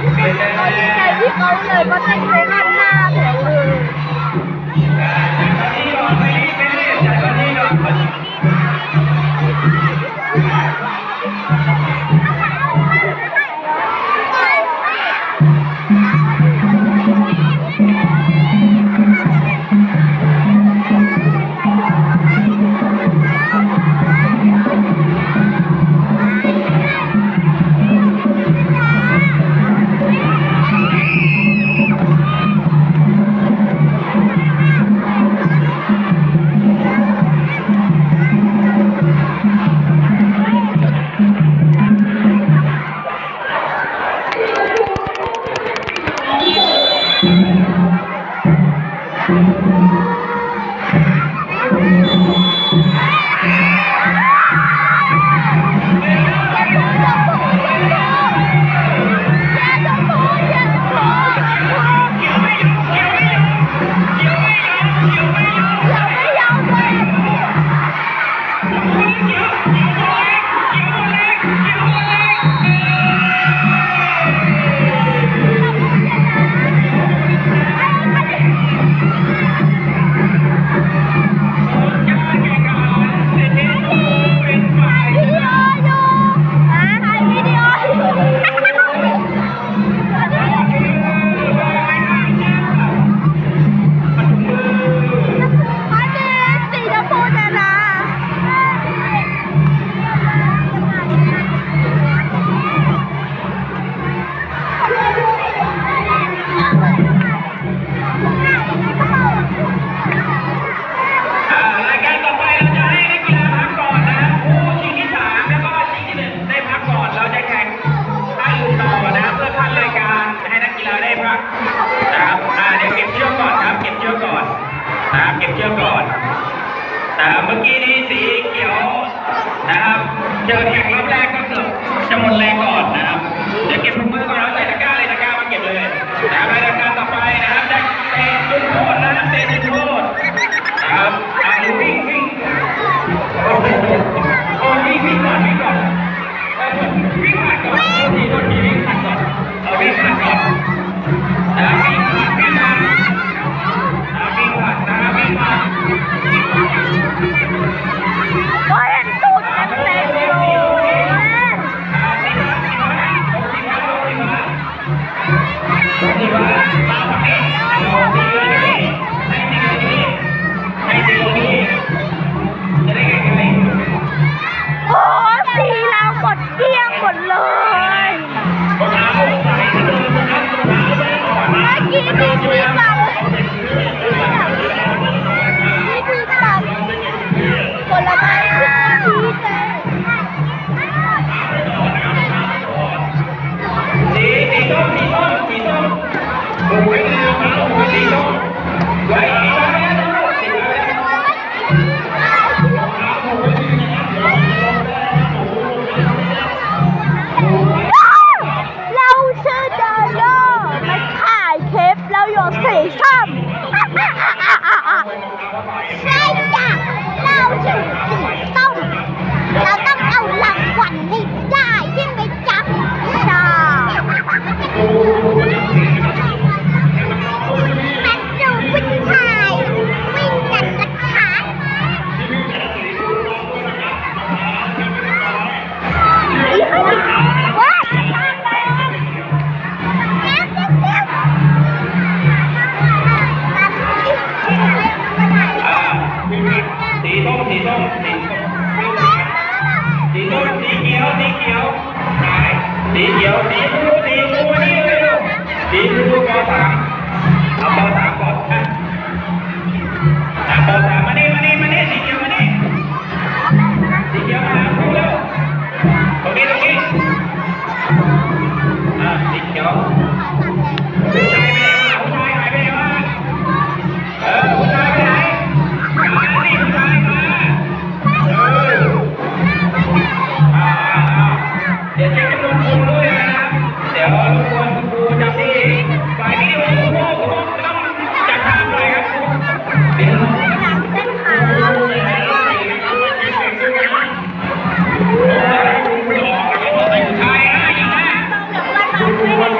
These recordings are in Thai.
ก็ดีใจที่เขาเลยมาเต้นในหน้าแถวเลย เมื่อกี้นี้สีเขียวนะครับเจอแข่งรอบแรกก็เกือบจะหมดแรงก่อนนะครับเดี๋ยวเก็บถุงมือก่อนแล้วใส่ตะกร้าเลยตะกร้ามาเก็บเลยนะครับรายการต่อไปนะครับได้เตะจุดโทษนะครับเตะจุดโทษนะครับวิ่งโอ้โหโอ้วิ่งก่อนวิ่งผ่านก่อนทีวิ่งผ่านก่อนวิ่งผ่านก่อนวิ่งผ่านโอ้ยตูดเต็มเลยโอ้สีเราหมดเกลี้ยงหมดเลยเมื่อกี้มีทีเราผลไม้ทุกชนิดสีส้มโอ้ยสีส้มไว้เราชื่อเดอโยมาถ่ายคลิปเราอยู่สีส้มใช่จ้ะเราชื่อสีส้มเราต้องเอารางวัลให้ได้ใช่ไหมจ๊ะใช่มันดูผู้ชายวิ่งกันนะคะว้าวสีส้มสีเขียวสีผู้ปอสามเอาปอสามก่อนนะปอสามมานี่สีเขียวมานี่สีเขียวมาพูดแล้วตรงนี้สีเขียวผู้ชายไปไหนผู้ชายหายไปไหนวะผู้ชายไปไหนมาสิผู้ชายมาเดี๋ยวเช็คจำนวนคนด้วยนะครับเดี๋ยวรบกวนคุณครูจับที่ฝ่ายวิดีโอคุณต้องจัดทางหน่อยครับเดี๋ยวชายนะอย่างนั้น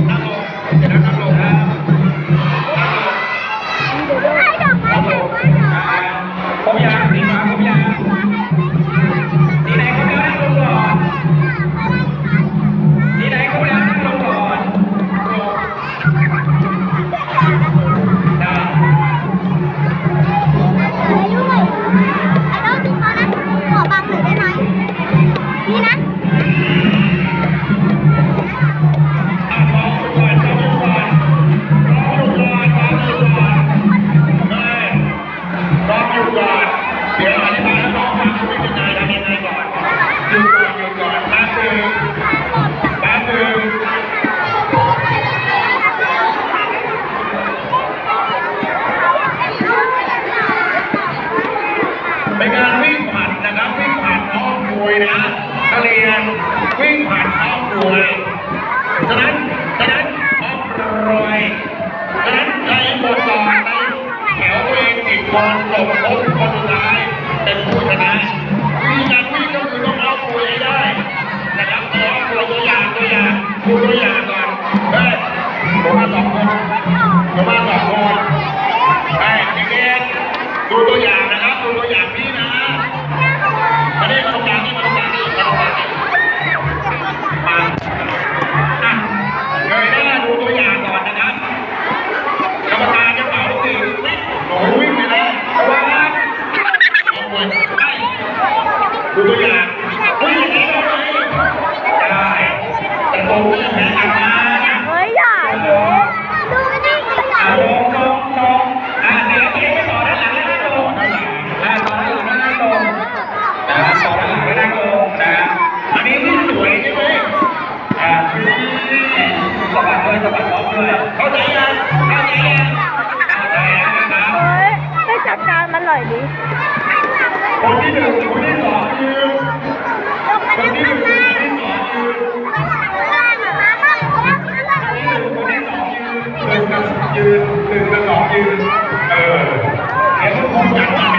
นั่งลงเดี๋ยวนั่งลงนะนั่งลง ให้ดอกไม้แข่งกันเหรอ ผมยางสีฟ้าผมยางสีไหนเขาแล้วนั่งลงก่อนสีไหนเขาแล้วนั่งลงก่อนได้ ไม่ด้วยไอ้ดอกสีฟ้านะขอบังหน่อยได้ไหมนี่นะ มองดูก่อนมองดูก่อนมองดูก่อนมองดูก่อนได้มองดูก่อนเดี๋ยวอธิบายให้น้องฟังว่าเป็นยังไงทำยังไงก่อนหยุดก่อนแป๊บนึงเป็นการวิ่งผ่านนะครับวิ่งผ่านอ้อมกลวยนะนักเรียนวิ่งผ่านอ้อมกลวยฉะนั้นอ้อมกลวยฉะนั้นใครหมดก่อนในแถวตัวเอง10 คนส่งคนสุดท้ายเป็นผู้ชนะวิธีการวิ่งก็คือต้องอ้อมกลวยให้ได้นะครับอ้อมกลวยตัวอย่างดูตัวอย่างก่อนได้ผมมา2 คนได้เด็กๆดูตัวอย่างนะครับดูตัวอย่างพี่นะมาได้มาตรงกลางนี่มาอ่ะเงยหน้าดูตัวอย่างก่อนนะครับกรรมการจะเป่าลูกตีหนูวิ่งไปนะระวังนะดูตัวอย่างวิ่งอย่างนี้ได้แต่ผมไม่แพ้กันนะ เฮ้ยอย่าเด็กดูไม่ได้ก็อย่า ลงเดี๋ยวไปต่อด้านหลังแล้วนั่งลงต่อด้านหลังแล้วนั่งลงต่อด้านหลังแล้วนั่งลงนะอันนี้วิ่งสวยใช่ไหมสะบัดด้วยสะบัดล้อมด้วยเข้าใจยังนะครับ เฮ้ยไปจัดการมันหน่อยดิ คนที่ 1 คนที่ 2ยืนคนที่ 1 คนที่ 2ยืน1 กับ 2ยืนเดี๋ยวทุกคนจัดมา